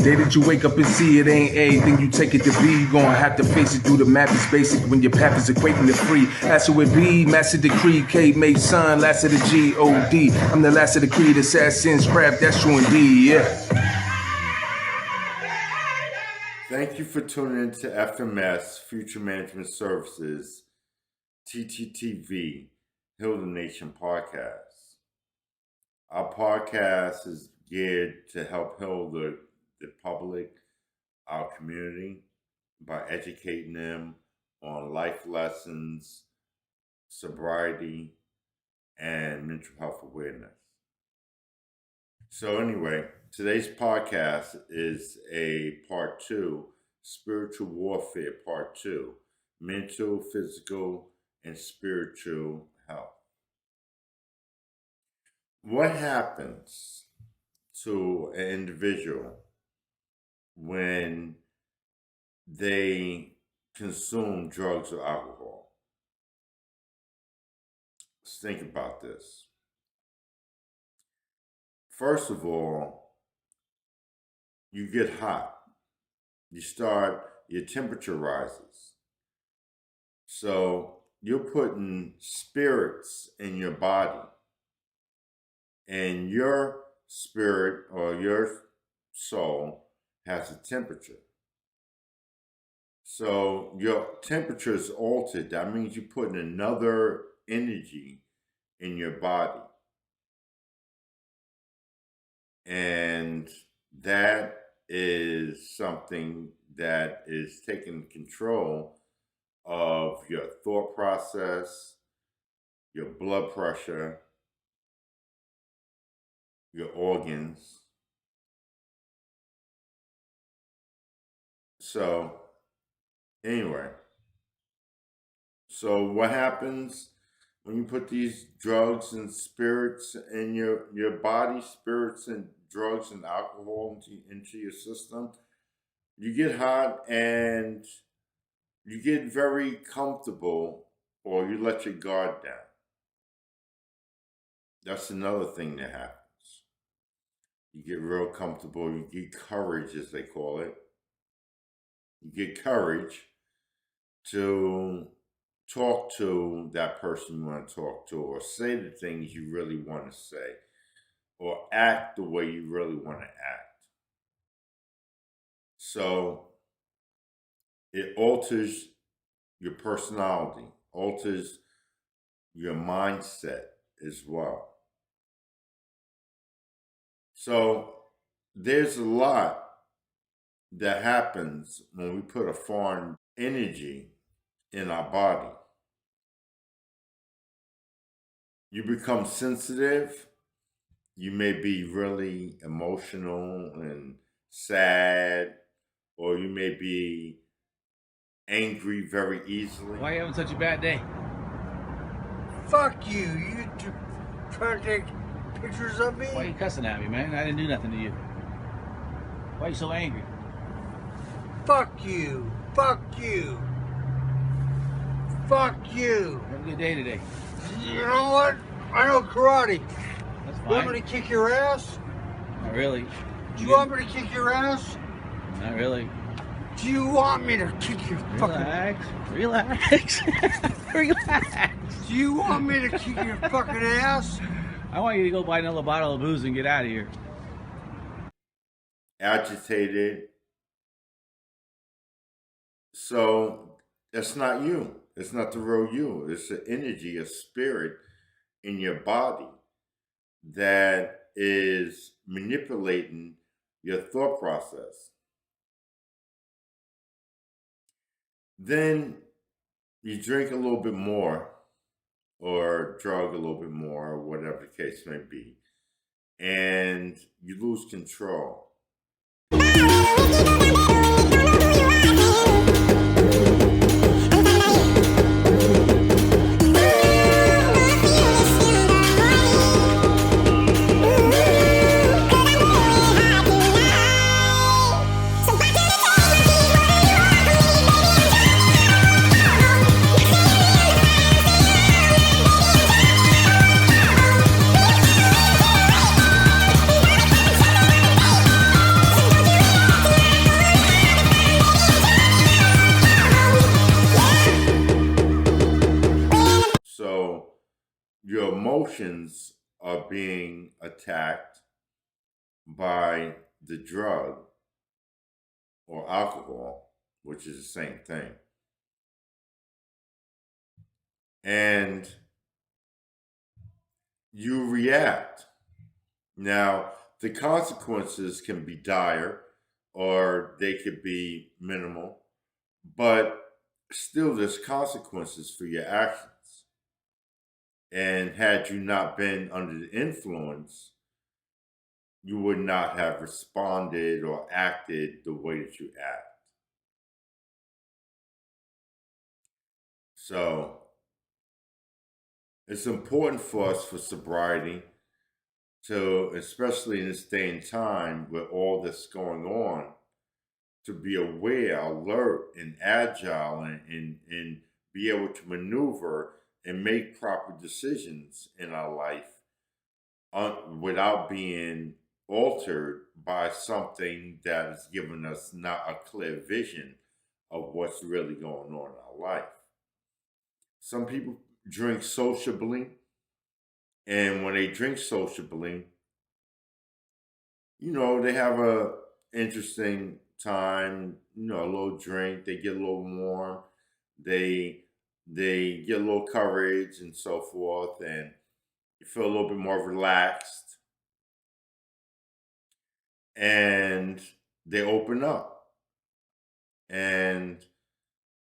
Day that you wake up and see it ain't A, then you take it to B. You gonna have to face it through the map. It's basic when your path is equating to free. That's what it be, master decree. K made son, last of the G-O-D. I'm the last of the creed, assassins, crap, that's true indeed, yeah. Thank you for tuning in to F.M.S, Future Management Services, ttt.v, Heal the Nation podcast. Our podcast is geared to help heal the public, our community, by educating them on life lessons, sobriety, and mental health awareness. So anyway, today's podcast is a part 2, spiritual warfare part 2, mental, physical, and spiritual health. What happens to an individual when they consume drugs or alcohol? Let's think about this. First of all, you get hot. Your temperature rises. So you're putting spirits in your body. And your spirit or your soul has a temperature. So your temperature is altered. That means you're putting another energy in your body. And that is something that is taking control of your thought process, your blood pressure, your organs. So anyway, so what happens when you put these drugs and spirits in your body, spirits and drugs and alcohol into your system? You get hot and you get very comfortable, or you let your guard down. That's another thing that happens. You get real comfortable. You get courage, as they call it. You get courage to talk to that person you want to talk to, or say the things you really want to say, or act the way you really want to act. So it alters your personality, alters your mindset as well. So there's a lot that happens when we put a foreign energy in our body. You become sensitive. You may be really emotional and sad, or you may be angry very easily. Why are you having such a bad day? Fuck you. You trying to take pictures of me? Why are you cussing at me, man? I didn't do nothing to you. Why are you so angry? Fuck you. Fuck you. Fuck you. Have a good day today. You know what? I know karate. That's fine. You want me to kick your ass? Not really. Do you want me to kick your ass? Not really. Do you want me to kick your Relax. Relax. Relax. Do you want me to kick your fucking ass? I want you to go buy another bottle of booze and get out of here. Agitated. So that's not you. It's not the real you. It's an energy, a spirit in your body that is manipulating your thought process. Then you drink a little bit more, or drug a little bit more, or whatever the case may be, and you lose control. emotions are being attacked by the drug or alcohol, which is the same thing. And you react. Now, the consequences can be dire or they could be minimal, but still there's consequences for your actions. And had you not been under the influence, you would not have responded or acted the way that you act. So it's important for us for sobriety to, especially in this day and time with all this going on, to be aware, alert, and agile and be able to maneuver and make proper decisions in our life without being altered by something that has given us not a clear vision of what's really going on in our life. Some people drink sociably, and when they drink sociably, they have a interesting time, a little drink, they get a little warm, they get a little courage and so forth, and you feel a little bit more relaxed, and they open up. And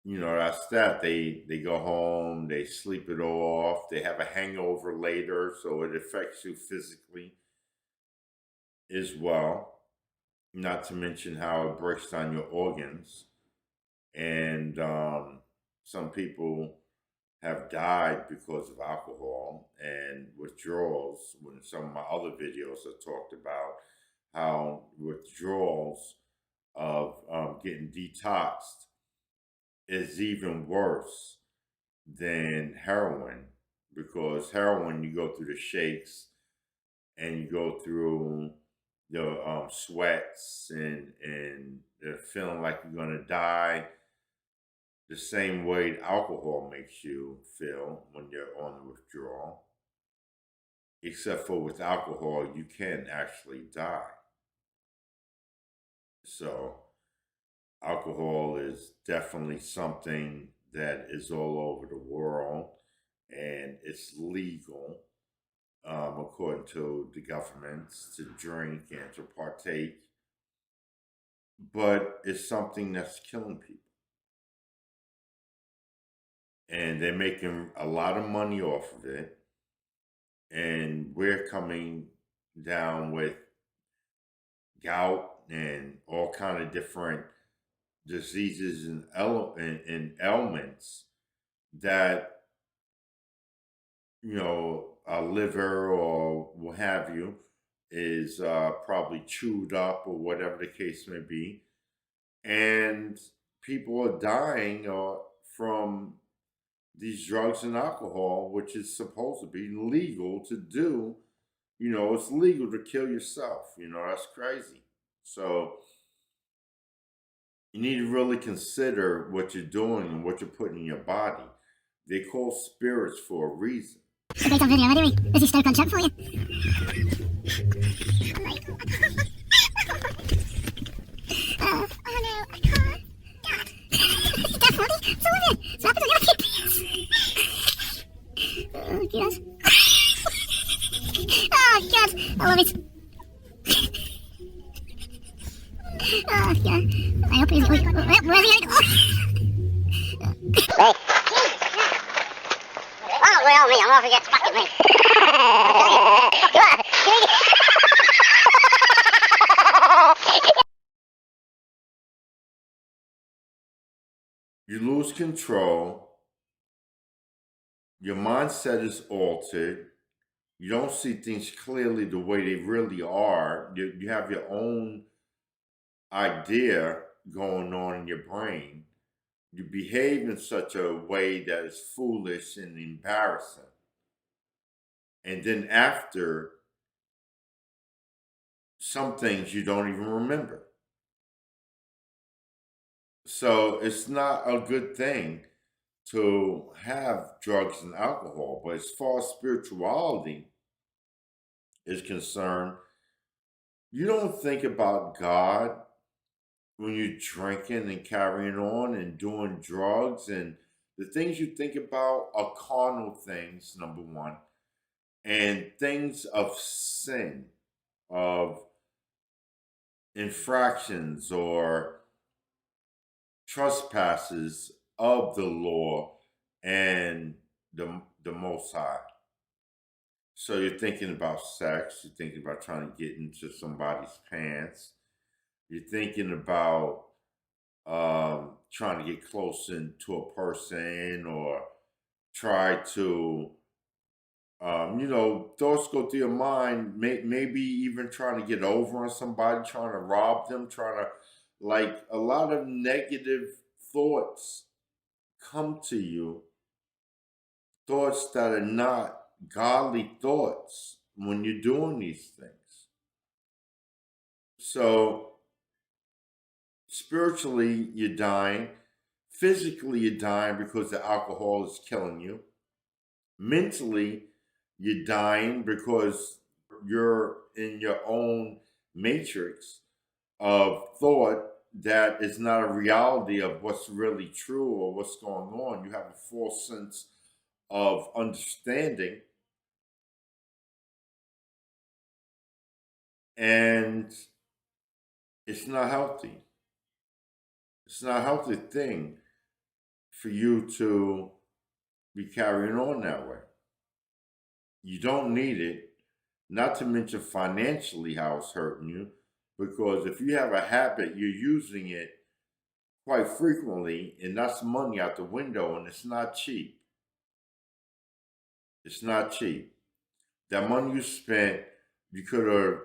that's that. They go home, they sleep it off, they have a hangover later, so it affects you physically as well. Not to mention how it breaks down your organs. And some people have died because of alcohol and withdrawals. When some of my other videos I talked about how withdrawals of getting detoxed is even worse than heroin, because heroin, you go through the shakes and you go through the sweats and feeling like you're going to die the same way alcohol makes you feel when you're on the withdrawal. Except for with alcohol, you can actually die. So alcohol is definitely something that is all over the world, and it's legal, according to the governments, to drink and to partake. But it's something that's killing people. And they're making a lot of money off of it. And we're coming down with gout and all kind of different diseases and ailments that, a liver or what have you is probably chewed up or whatever the case may be. And people are dying from these drugs and alcohol, which is supposed to be legal to do. It's legal to kill yourself. That's crazy. So you need to really consider what you're doing and what you're putting in your body. They call spirits for a reason. Okay, it's on video anyway. Is he stuck on check for you? Oh no, I can't. God. Is that funny? It's all of it. It's happened to the Oh, God. Oh, God. I love it. Oh, God. I hope he's... Where's he going to go? Hey. Oh, well, me. I'm over here fucking me. You lose control. Your mindset is altered. You don't see things clearly the way they really are. You have your own idea going on in your brain. You behave in such a way that is foolish and embarrassing. And then after, some things you don't even remember. So it's not a good thing to have drugs and alcohol. But as far as spirituality is concerned, you don't think about God when you're drinking and carrying on and doing drugs. And the things you think about are carnal things, number one, and things of sin, of infractions or trespasses of the law and the Most High. So you're thinking about sex, you're thinking about trying to get into somebody's pants, you're thinking about trying to get close into a person or try to, thoughts go through your mind, maybe even trying to get over on somebody, trying to rob them, trying to, like, a lot of negative thoughts come to you, thoughts that are not godly thoughts when you're doing these things. So spiritually, you're dying. Physically, you're dying because the alcohol is killing you. Mentally, you're dying because you're in your own matrix of thought that is not a reality of what's really true or what's going on. You have a false sense of understanding, and it's not healthy. It's not a healthy thing for you to be carrying on that way. You don't need it, not to mention financially how it's hurting you, because if you have a habit, you're using it quite frequently, and that's money out the window, and it's not cheap. It's not cheap. That money you spent, you could have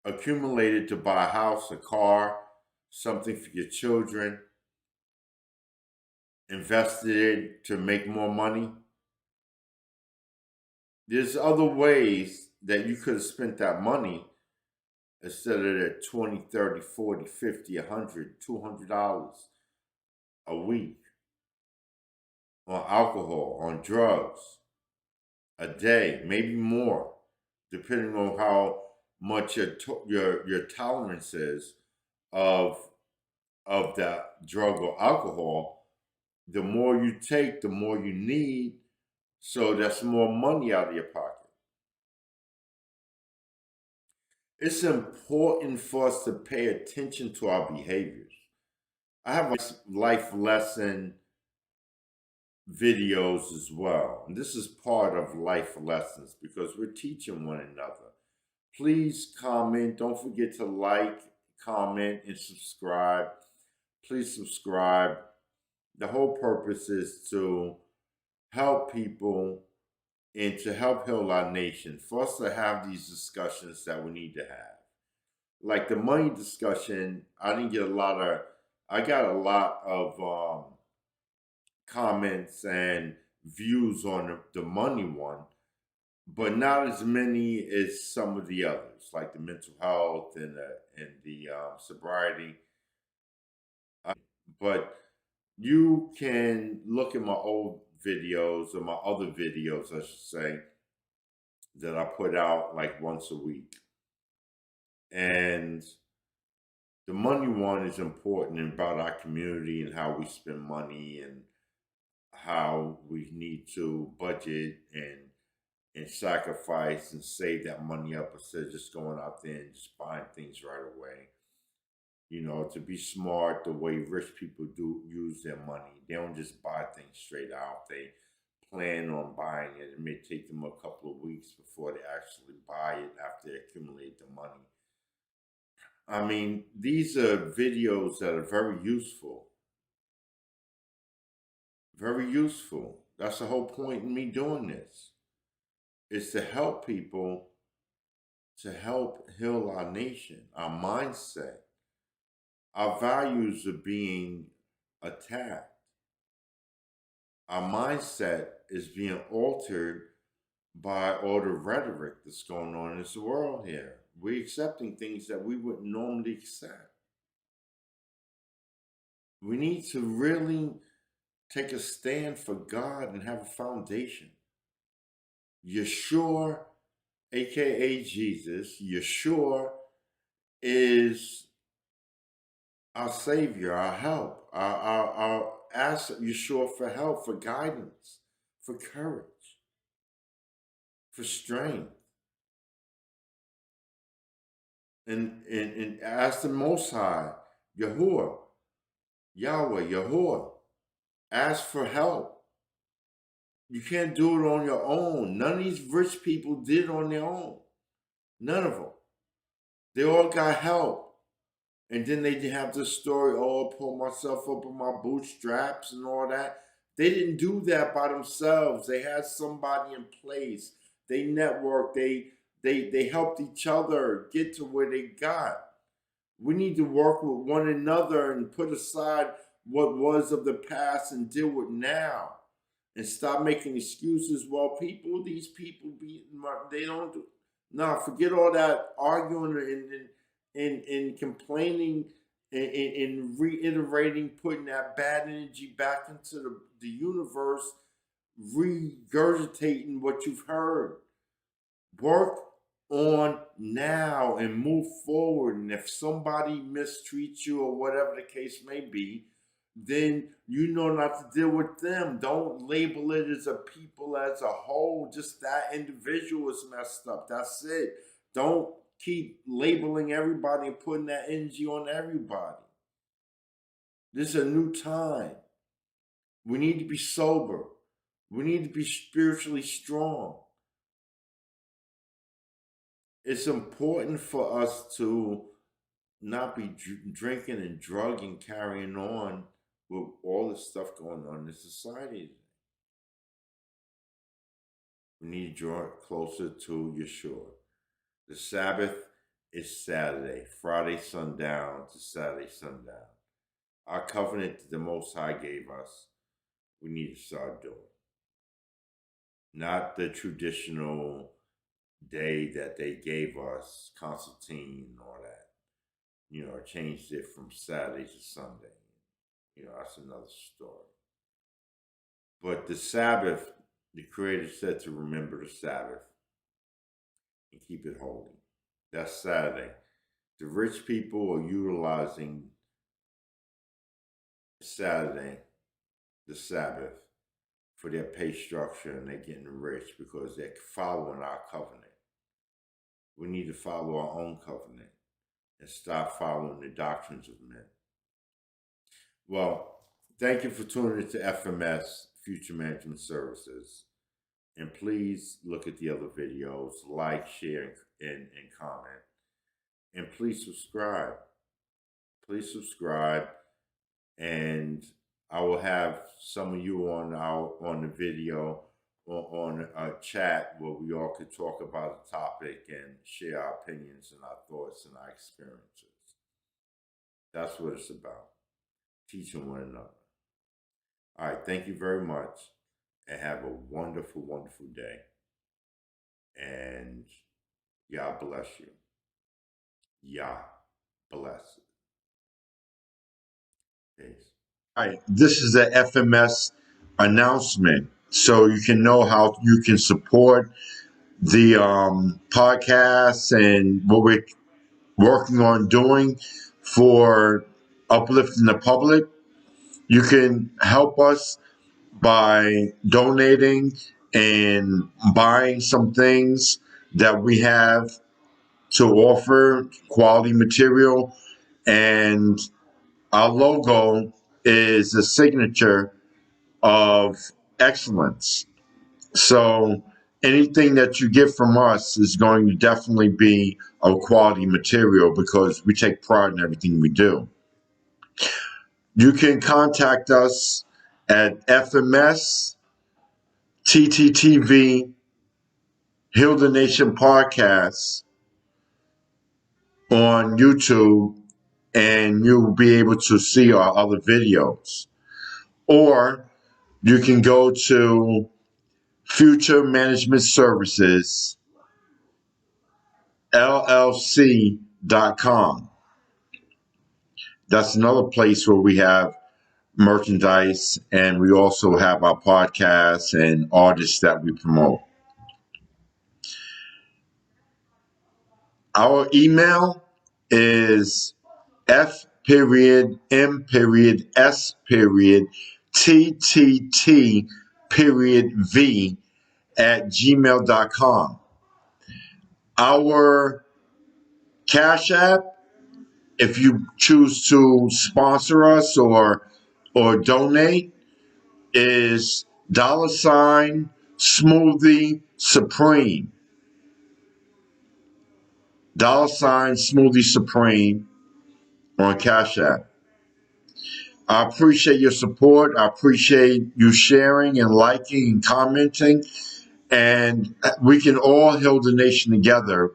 accumulated to buy a house, a car, something for your children, invested it to make more money. There's other ways that you could have spent that money instead of that 20, 30, 40, 50, 100, $200 a week on alcohol, on drugs, a day, maybe more, depending on how much your tolerance is of that drug or alcohol. The more you take, the more you need, so that's more money out of your pocket. It's important for us to pay attention to our behaviors. I have life lesson videos as well. And this is part of life lessons because we're teaching one another. Please comment. Don't forget to like, comment, and subscribe. Please subscribe. The whole purpose is to help people and to help heal our nation, for us to have these discussions that we need to have. Like the money discussion, I got a lot of comments and views on the money one, but not as many as some of the others, like the mental health and the sobriety. But you can look at my old videos or my other videos, I should say, that I put out like once a week. And the money one is important about our community and how we spend money and how we need to budget and sacrifice and save that money up instead of just going out there and just buying things right away. To be smart the way rich people do use their money. They don't just buy things straight out. They plan on buying it. It may take them a couple of weeks before they actually buy it after they accumulate the money. I mean, these are videos that are very useful. Very useful. That's the whole point in me doing this. Is to help people, to help heal our nation, our mindset. Our values are being attacked. Our mindset is being altered by all the rhetoric that's going on in this world here. We're accepting things that we wouldn't normally accept. We need to really take a stand for God and have a foundation. Yeshua, aka Jesus, Yeshua is our Savior, our help, our ask Yeshua for help, for guidance, for courage, for strength. And ask the Most High, Yahuwah, Yahweh, Yahuwah, ask for help. You can't do it on your own. None of these rich people did it on their own. None of them. They all got help. And then they have this story, oh, I pull myself up with my bootstraps and all that. They didn't do that by themselves. They had somebody in place. They networked. They helped each other get to where they got. We need to work with one another and put aside what was of the past and deal with now. And stop making excuses. Well, these people, they don't do. Nah, forget all that arguing and complaining and reiterating, putting that bad energy back into the universe, regurgitating what you've heard. Work on now and move forward. And if somebody mistreats you or whatever the case may be, then you know not to deal with them. Don't label it as a people as a whole. Just that individual is messed up. That's it. Don't keep labeling everybody and putting that energy on everybody. This is a new time. We need to be sober. We need to be spiritually strong. It's important for us to not be drinking and drugging, carrying on with all the stuff going on in society. We need to draw closer to Yeshua. The Sabbath is Saturday, Friday sundown to Saturday sundown. Our covenant that the Most High gave us, we need to start doing. Not the traditional day that they gave us, Constantine and all that. Changed it from Saturday to Sunday. That's another story. But the Sabbath, the Creator said to remember the Sabbath and keep it holy. That's Saturday. The rich people are utilizing Saturday, the Sabbath, for their pay structure, and they're getting rich because they're following our covenant. We need to follow our own covenant and stop following the doctrines of men. Well, thank you for tuning in to F.M.S, Future Management Services. And please look at the other videos, like, share, and comment. And please subscribe. Please subscribe. And I will have some of you on the video or on a chat where we all could talk about a topic and share our opinions and our thoughts and our experiences. That's what it's about. Teaching one another. All right, thank you very much, and have a wonderful, wonderful day. And Yah bless you. Yah bless. Peace. All right, this is the F.M.S announcement, so you can know how you can support the podcast and what we're working on doing for uplifting the public. You can help us by donating and buying some things that we have to offer, quality material. And our logo is a signature of excellence. So anything that you get from us is going to definitely be of quality material because we take pride in everything we do. You can contact us at F.M.S, ttt.v, Heal the Nation Podcast on YouTube, and you'll be able to see our other videos. Or you can go to Future Management Services, LLC.com. That's another place where we have merchandise, and we also have our podcasts and artists that we promote. Our email is F.M.S.ttt.v @gmail.com. Our Cash App, if you choose to sponsor us or donate, is $smoothie supreme. $smoothie supreme on Cash App. I appreciate your support. I appreciate you sharing and liking and commenting. And we can all heal the nation together,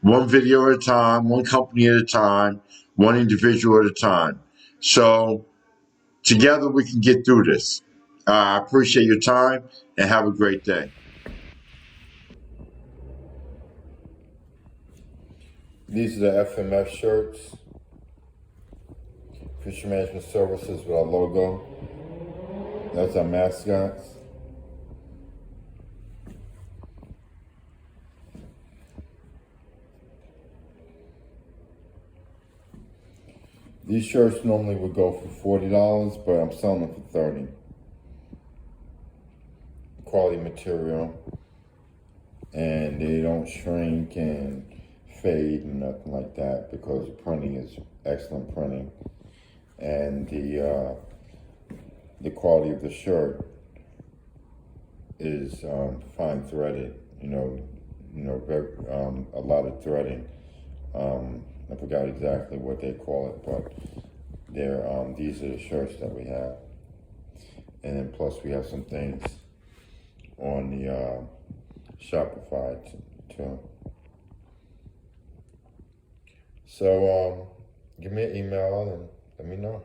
one video at a time, one company at a time, one individual at a time. So together we can get through this. I appreciate your time and have a great day. These are the F.M.S shirts. Fisher Management Services with our logo. That's our mascots. These shirts normally would go for $40, but I'm selling them for $30. Quality material. And they don't shrink and fade and nothing like that because the printing is excellent printing. And the quality of the shirt is fine threaded, very, a lot of threading. I forgot exactly what they call it, but these are the shirts that we have. And then plus we have some things on the Shopify too. So give me an email and let me know.